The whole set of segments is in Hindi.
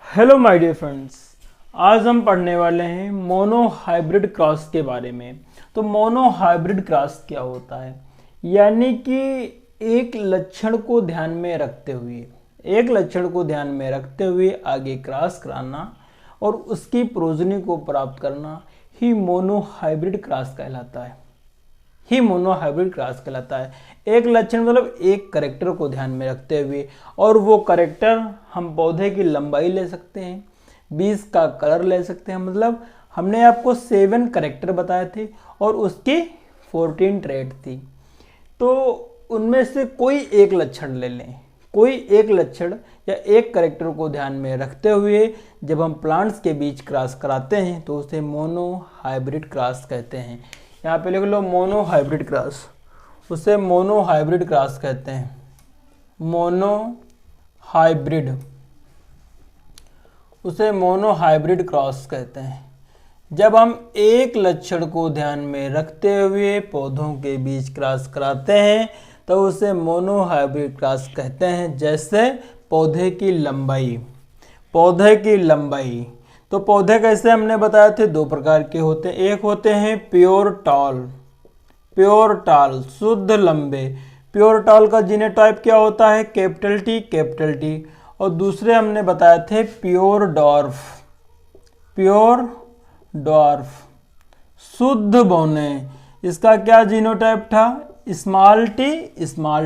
हेलो माय डियर फ्रेंड्स, आज हम पढ़ने वाले हैं मोनो हाइब्रिड क्रॉस के बारे में। तो मोनो हाइब्रिड क्रॉस क्या होता है, यानी कि एक लक्षण को ध्यान में रखते हुए आगे क्रॉस कराना और उसकी प्रोजनी को प्राप्त करना ही मोनो हाइब्रिड क्रॉस कहलाता है। एक लक्षण मतलब एक करेक्टर को ध्यान में रखते हुए, और वो करेक्टर हम पौधे की लंबाई ले सकते हैं, बीज का कलर ले सकते हैं। मतलब हमने आपको 7 करेक्टर बताए थे और उसकी 14 ट्रेट थी। तो उनमें से कोई एक लक्षण ले लें, कोई एक लक्षण या एक करेक्टर को ध्यान में रखते हुए जब हम प्लांट्स के बीच क्रॉस कराते हैं तो उसे मोनो हाइब्रिड क्रॉस कहते हैं। यहाँ पे लिख लो मोनो हाइब्रिड क्रॉस, उसे मोनो हाइब्रिड क्रॉस कहते हैं। उसे मोनो हाइब्रिड क्रॉस कहते हैं। जब हम एक लक्षण को ध्यान में रखते हुए पौधों के बीच क्रॉस कराते हैं तो उसे मोनो हाइब्रिड क्रॉस कहते हैं। जैसे पौधे की लंबाई, तो पौधे कैसे हमने बताए थे, 2 प्रकार के होते हैं। एक होते हैं प्योर टॉल शुद्ध लंबे। प्योर टॉल का जीनोटाइप क्या होता है, कैपिटल टी। और दूसरे हमने बताए थे प्योर डॉर्फ शुद्ध बौने। इसका क्या जीनोटाइप था, स्मॉल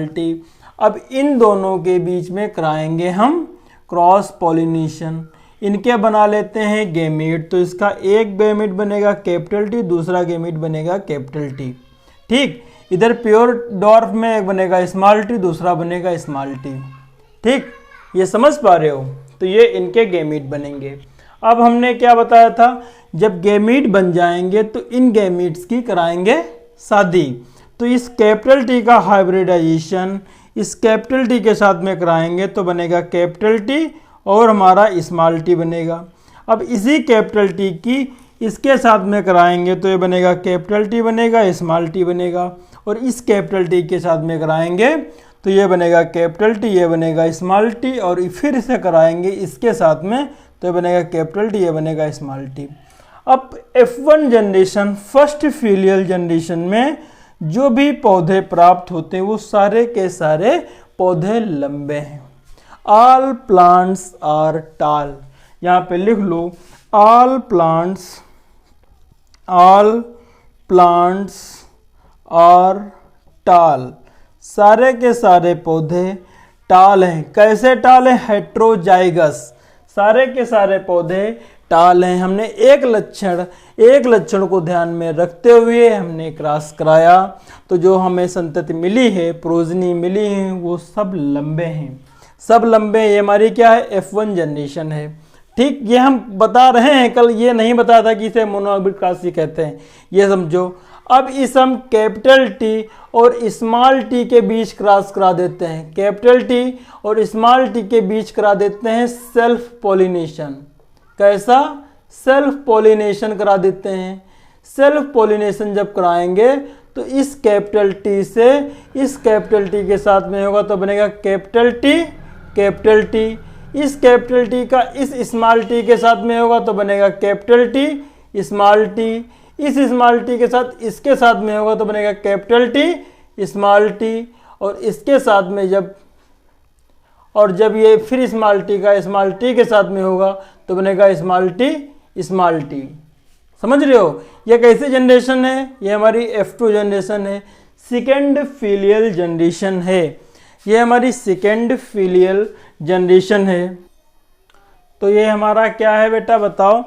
टी। अब इन दोनों के बीच में कराएंगे हम क्रॉस पॉलिनेशन। इनके बना लेते हैं गैमीट। तो इसका एक गैमीट बनेगा कैपिटल टी, दूसरा गैमीट बनेगा कैपिटल टी। ठीक, इधर प्योर डॉर्फ में एक बनेगा स्मॉल टी, दूसरा बनेगा स्मॉल टी। ठीक, ये समझ पा रहे हो। तो ये इनके गैमीट बनेंगे। अब हमने क्या बताया था, जब गैमीट बन जाएंगे तो इन गैमीट्स की कराएंगे शादी। तो इस कैपिटल टी का हाइब्रिडाइजेशन इस कैपिटल टी के साथ में कराएंगे तो बनेगा कैपिटल टी और हमारा स्मॉल टी बनेगा। अब इसी कैपिटल टी की इसके साथ में कराएंगे तो ये बनेगा कैपिटल टी बनेगा, स्मॉल टी बनेगा। और इस कैपिटल टी के साथ में कराएंगे तो ये बनेगा कैपिटल टी, ये बनेगा स्मॉल टी। और फिर इसे कराएंगे इसके साथ में तो ये बनेगा कैपिटल टी, ये बनेगा स्मॉल टी। अब F1 generation, first filial generation में जो भी पौधे प्राप्त होते हैं वो सारे के सारे पौधे लंबे हैं। All plants are tall. यहाँ पे लिख लो ऑल प्लांट्स आर टॉल। सारे के सारे पौधे टॉल हैं। कैसे टॉल हैं, हेट्रोजाइगस। सारे के सारे पौधे टॉल हैं। हमने एक लक्षण को ध्यान में रखते हुए हमने क्रॉस कराया तो जो हमें संतति मिली है, प्रोजनी मिली है, वो सब लंबे हैं। ये हमारी क्या है, F1 जनरेशन है। ठीक, ये हम बता रहे हैं, कल ये नहीं बताया था कि इसे मोनो हाइब्रिड क्रॉस कहते हैं, ये समझो। अब इस हम कैपिटल टी और स्मॉल टी के बीच क्रॉस करा देते हैं। कैपिटल टी और स्मॉल टी के बीच करा देते हैं सेल्फ पॉलिनेशन। कैसा, सेल्फ पॉलिनेशन करा देते हैं। सेल्फ पॉलिनेशन जब कराएंगे तो इस कैपिटल टी से इस कैपिटल टी के साथ में होगा तो बनेगा कैपिटल टी। इस कैपिटल टी का इस स्मॉल टी के साथ में होगा तो बनेगा कैपिटल टी स्मॉल टी। इस स्मॉल टी के साथ इसके साथ में होगा तो बनेगा कैपिटल टी स्मॉल टी। और इसके साथ में जब ये फिर स्मॉल टी का स्मॉल टी के साथ में होगा तो बनेगा स्मॉल टी। समझ रहे हो, ये कैसी जनरेशन है, ये हमारी F2 जनरेशन है, सेकेंड फीलियल जनरेशन है। ये हमारी सेकेंड फीलियल जनरेशन है। तो ये हमारा क्या है बेटा, बताओ,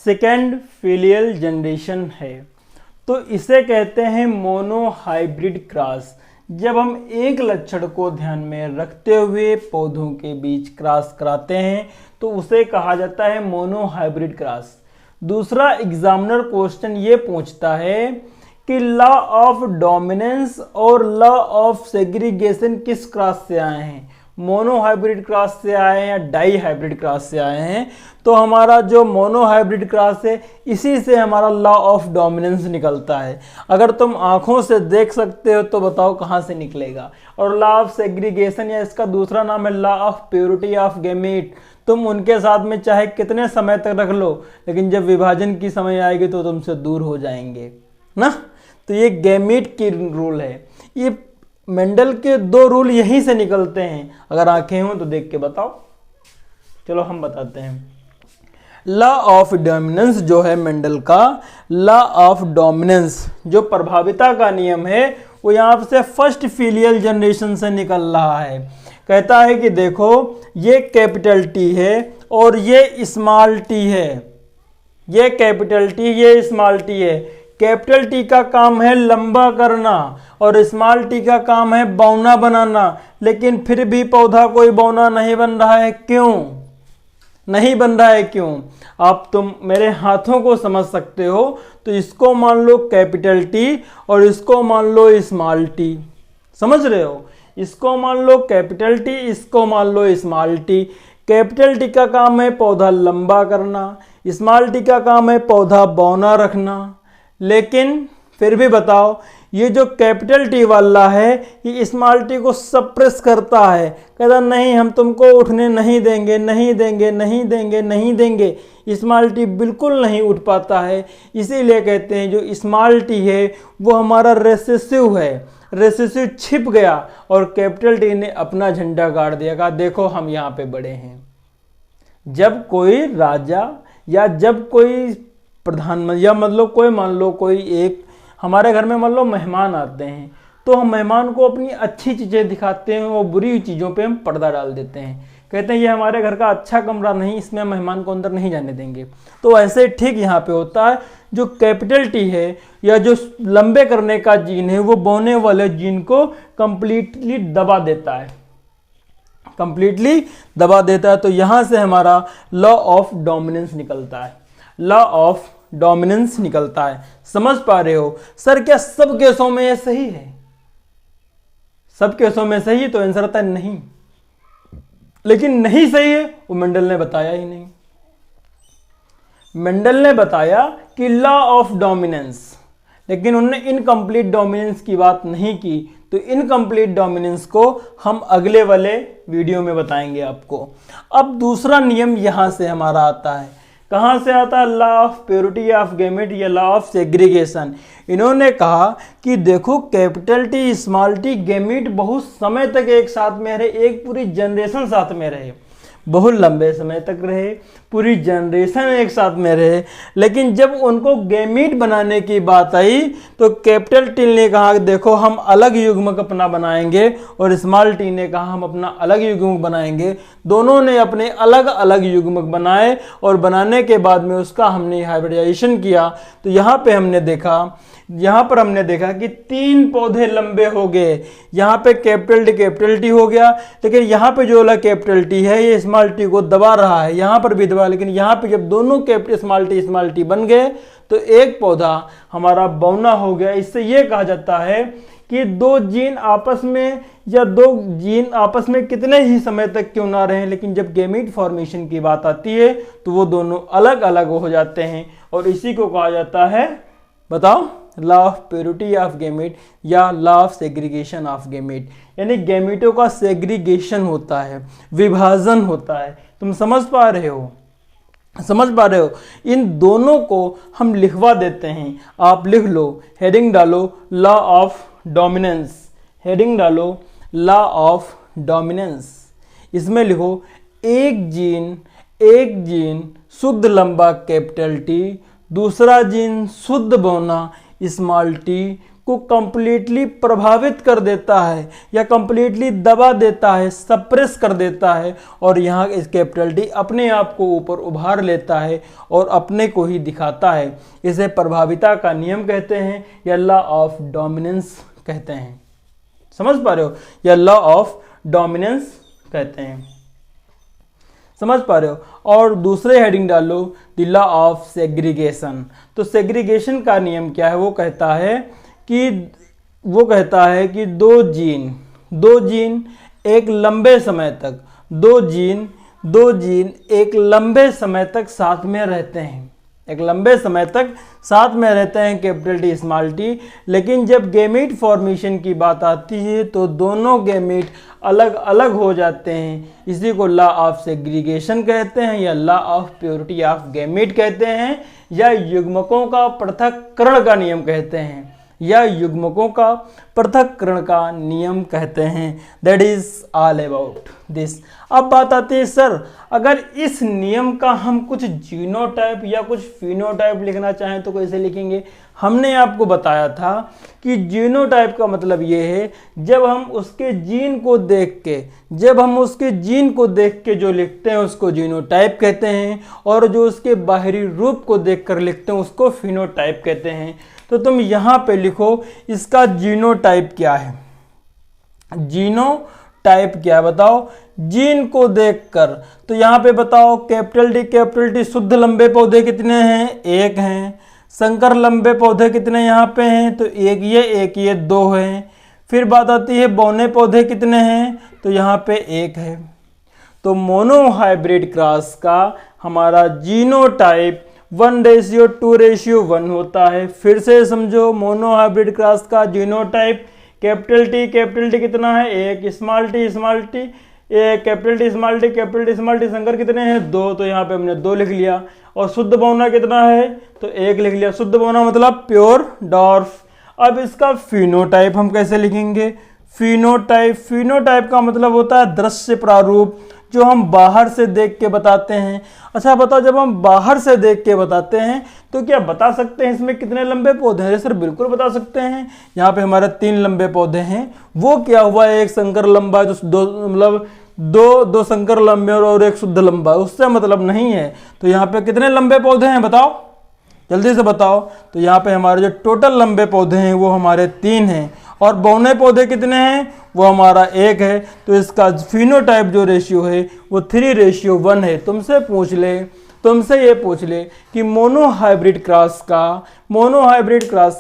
सेकेंड फीलियल जनरेशन है। तो इसे कहते हैं मोनो हाइब्रिड क्रॉस। जब हम एक लक्षण को ध्यान में रखते हुए पौधों के बीच क्रॉस कराते हैं तो उसे कहा जाता है मोनो हाइब्रिड क्रॉस। दूसरा एग्जामिनर क्वेश्चन ये पूछता है कि लॉ ऑफ डोमिनेंस और लॉ ऑफ सेग्रीगेशन किस क्रॉस से आए हैं, मोनो हाइब्रिड क्रॉस से आए हैं या डाई हाइब्रिड क्रॉस से आए हैं। तो हमारा जो मोनो हाइब्रिड क्रॉस है इसी से हमारा लॉ ऑफ डोमिनेंस निकलता है। अगर तुम आंखों से देख सकते हो तो बताओ कहाँ से निकलेगा। और लॉ ऑफ सेग्रीगेशन या इसका दूसरा नाम है law of purity of gamete. तुम उनके साथ में चाहे कितने समय तक रख लो, लेकिन जब विभाजन की समय आएगी तो तुमसे दूर हो जाएंगे ना। तो ये गैमीट की रूल है। ये मेंडल के 2 रूल यहीं से निकलते हैं। अगर आंखें हों तो देख के बताओ। चलो हम बताते हैं। लॉ ऑफ डोमिनेंस जो है मेंडल का, लॉ ऑफ डोमिनेंस जो प्रभाविता का नियम है, वो यहाँ से फर्स्ट फीलियल जनरेशन से निकल रहा है। कहता है कि देखो ये कैपिटल टी है और ये स्मॉल टी है, ये कैपिटल टी ये स्मॉल टी है। कैपिटल टी का काम है लंबा करना और स्मॉल टी का काम है बौना बनाना, लेकिन फिर भी पौधा कोई बौना नहीं बन रहा है। क्यों नहीं बन रहा है? क्यों? आप तुम मेरे हाथों को समझ सकते हो। तो इसको मान लो कैपिटल टी और इसको मान लो स्मॉल टी। समझ रहे हो? इसको मान लो कैपिटल टी, इसको मान लो स्मॉल टी। कैपिटल टी का काम है पौधा लंबा करना, स्मॉल टी का काम है पौधा बौना रखना। लेकिन फिर भी बताओ, ये जो कैपिटल टी वाला है ये स्मॉल टी को सप्रेस करता है। कहता नहीं, हम तुमको उठने नहीं देंगे, नहीं देंगे, नहीं देंगे, नहीं देंगे। स्मॉल टी बिल्कुल नहीं उठ पाता है। इसीलिए कहते हैं जो स्मॉल टी है वो हमारा रेसेसिव है। रेसेसिव छिप गया और कैपिटल टी ने अपना झंडा गाड़ दिया, कहा देखो हम यहाँ पे बड़े हैं। जब कोई राजा या जब कोई प्रधानमंत्री या मतलब कोई मान लो कोई एक हमारे घर में मान लो मेहमान आते हैं, तो हम मेहमान को अपनी अच्छी चीज़ें दिखाते हैं और बुरी चीज़ों पे हम पर्दा डाल देते हैं। कहते हैं ये हमारे घर का अच्छा कमरा नहीं, इसमें मेहमान को अंदर नहीं जाने देंगे। तो ऐसे ठीक यहाँ पे होता है। जो कैपिटल टी है या जो लंबे करने का जीन है वो बोने वाले जीन को कंप्लीटली दबा देता है, कंप्लीटली दबा देता है। तो यहाँ से हमारा लॉ ऑफ डोमिनेंस निकलता है, लॉ ऑफ डोमिनेंस निकलता है। समझ पा रहे हो? सर क्या सब केसों में ये सही है? सब केसों में सही है तो आंसर आता है नहीं। लेकिन नहीं सही है वो मेंडल ने बताया ही नहीं। मेंडल ने बताया कि लॉ ऑफ डोमिनेंस, लेकिन उन्होंने इनकम्प्लीट डोमिनेंस की बात नहीं की। तो इनकम्प्लीट डोमिनेंस को हम अगले वाले वीडियो में बताएंगे आपको। अब दूसरा नियम यहां से हमारा आता है। कहाँ से आता है? Law of purity of gamete या लॉ ऑफ सेग्रीगेशन। इन्होंने कहा कि देखो capital T small T gamete बहुत समय तक एक साथ में रहे, एक पूरी जनरेशन साथ में रहे, बहुत लंबे समय तक रहे, पूरी जनरेशन एक साथ में रहे। लेकिन जब उनको गैमीट बनाने की बात आई तो कैपिटल टी ने कहा देखो हम अलग युग्मक अपना बनाएंगे और स्मॉल टी ने कहा हम अपना अलग युग्मक बनाएंगे। दोनों ने अपने अलग अलग युग्मक बनाए और बनाने के बाद में उसका हमने हाइब्रिडाइजेशन किया। तो यहाँ पे हमने देखा कि 3 पौधे लंबे हो गए। यहाँ पे कैपिटल टी हो गया, लेकिन यहाँ पे जो वाला कैपिटल टी है ये स्मॉल टी को दबा रहा है, यहाँ पर भी दबा। लेकिन यहाँ पे जब दोनों कैपिटल स्मॉल टी बन गए तो एक पौधा हमारा बौना हो गया। इससे ये कहा जाता है कि 2 जीन आपस में या 2 जीन आपस में कितने ही समय तक क्यों ना रहें, लेकिन जब गैमीट फॉर्मेशन की बात आती है तो वो दोनों अलग अलग हो जाते हैं। और इसी को कहा जाता है, बताओ, law of purity of gamete या law of segregation of gamete. यानी गैमेटों का सेग्रीगेशन होता है, विभाजन होता है। तुम समझ पा रहे हो? समझ पा रहे हो? इन दोनों को हम लिखवा देते हैं। आप लिख लो, हेडिंग डालो लॉ ऑफ डोमिनेंस, हेडिंग डालो लॉ ऑफ डोमिनेंस। इसमें लिखो एक जीन शुद्ध लंबा कैपिटल टी, दूसरा जीन शुद्ध बौना स्मॉल टी को कंप्लीटली प्रभावित कर देता है या कंप्लीटली दबा देता है, सप्रेस कर देता है। और यहाँ इस कैपिटल टी अपने आप को ऊपर उभार लेता है और अपने को ही दिखाता है। इसे प्रभाविता का नियम कहते हैं या लॉ ऑफ डोमिनेंस कहते हैं। समझ पा रहे हो? या लॉ ऑफ डोमिनेंस कहते हैं। समझ पा रहे हो? और दूसरे हेडिंग डालो द लॉ ऑफ सेग्रीगेशन। तो सेग्रीगेशन का नियम क्या है? वो कहता है कि 2 जीन एक लंबे समय तक, 2 जीन एक लंबे समय तक साथ में रहते हैं। एक लंबे समय तक साथ में रहते हैं कैपिटल टी स्मॉल टी, लेकिन जब गैमीट फॉर्मेशन की बात आती है तो दोनों गैमीट अलग अलग हो जाते हैं। इसी को लॉ ऑफ सेग्रीगेशन कहते हैं या law of purity of gamete कहते हैं या युग्मकों का पृथक्करण का नियम कहते हैं या युग्मकों का पृथक्करण का नियम कहते हैं। That is all about this. अब बात आती है सर, अगर इस नियम का हम कुछ जीनोटाइप या कुछ फिनोटाइप लिखना चाहें तो कैसे लिखेंगे? हमने आपको बताया था कि जीनोटाइप का मतलब ये है जब हम उसके जीन को देख के जो लिखते हैं उसको जीनोटाइप कहते हैं, और जो उसके बाहरी रूप को देखकर लिखते हैं उसको फिनोटाइप कहते हैं। तो तुम यहाँ पे लिखो इसका जीनोटाइप क्या है। जीनोटाइप क्या है बताओ? जीन को देखकर। तो यहाँ पे बताओ कैपिटल टी शुद्ध लंबे पौधे कितने हैं? एक हैं। संकर लंबे पौधे कितने यहाँ पे हैं? तो एक ये 2 हैं। फिर बात आती है बौने पौधे कितने हैं? तो यहाँ पे 1 है। तो मोनोहाइब्रिड क्रॉस का हमारा जीनोटाइप 1:2:1 होता है। फिर से समझो, मोनोहाइब्रिड क्रॉस का जीनोटाइप कैपिटल टी कितना है? 1, small T capital T small T संकर कितने हैं? 2, तो यहाँ पे हमने 2 लिख लिया। और शुद्ध बौना कितना है? तो 1 लिख लिया। शुद्ध बौना मतलब प्योर डॉर्फ। अब इसका फिनोटाइप हम कैसे लिखेंगे? फिनोटाइप का मतलब होता है दृश्य प्रारूप, जो हम बाहर से देख के बताते हैं। अच्छा बताओ, जब हम बाहर से देख के बताते हैं तो क्या बता सकते हैं इसमें कितने लंबे पौधे हैं? सर बिल्कुल बता सकते हैं। यहाँ पे हमारे 3 लंबे पौधे हैं। वो क्या हुआ, एक संकर लंबा है तो दो संकर लंबे और एक शुद्ध लंबा, उससे मतलब नहीं है। तो यहाँ पे कितने लंबे पौधे हैं बताओ, जल्दी से बताओ। तो यहाँ पे हमारे जो टोटल लंबे पौधे हैं वो हमारे 3 हैं, और बौने पौधे कितने हैं? वो हमारा 1 है। तो इसका फिनोटाइप जो रेशियो है वो 3:1 है। तुमसे ये पूछ ले कि मोनोहाइब्रिड क्रॉस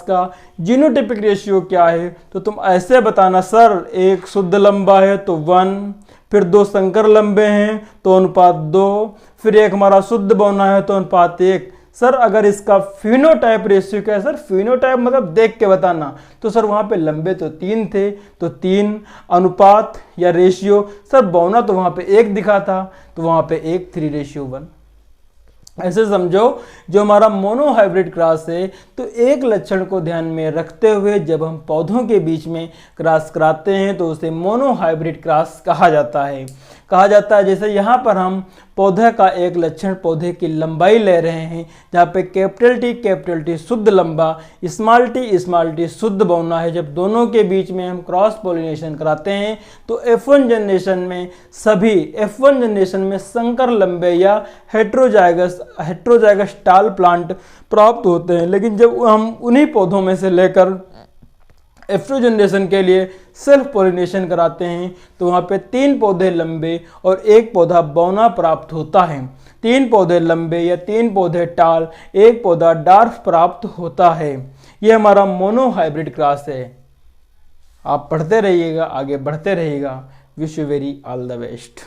का जीनोटाइपिक रेशियो क्या है? तो तुम ऐसे बताना, सर एक शुद्ध लंबा है तो 1, फिर 2 संकर लंबे हैं तो अनुपात 2, फिर एक हमारा शुद्ध बौना है तो अनुपात 1। सर अगर इसका फिनोटाइप रेशियो क्या है? सर फिनोटाइप मतलब देख के बताना। तो सर वहाँ पे लंबे तो 3 थे, तो 3 अनुपात या रेशियो, सर बौना तो वहाँ पे 1 दिखा था, तो वहाँ पे 1 3:1। ऐसे समझो, जो हमारा मोनोहाइब्रिड क्रॉस है तो एक लक्षण को ध्यान में रखते हुए जब हम पौधों के बीच में क्रॉस कराते हैं तो उसे मोनोहाइब्रिड क्रॉस कहा जाता है। जैसे यहाँ पर हम पौधे का एक लक्षण, पौधे की लंबाई ले रहे हैं, जहाँ पे कैपिटल टी शुद्ध लंबा, स्मॉल टी शुद्ध बौना है। जब दोनों के बीच में हम क्रॉस पोलिनेशन कराते हैं तो F1 जनरेशन में संकर लंबे या हेट्रोजाइगस टाल प्लांट प्राप्त होते हैं। लेकिन जब हम उन्हीं पौधों में से लेकर F2 जनरेशन के लिए सेल्फ पोलिनेशन कराते हैं तो वहाँ पे 3 पौधे लंबे और 1 पौधा बौना प्राप्त होता है। 3 पौधे लंबे या 3 पौधे टाल, 1 पौधा डार्फ प्राप्त होता है। ये हमारा मोनोहाइब्रिड क्रॉस है। आप पढ़ते रहिएगा, आगे बढ़ते रहिएगा। Wish you very all the best.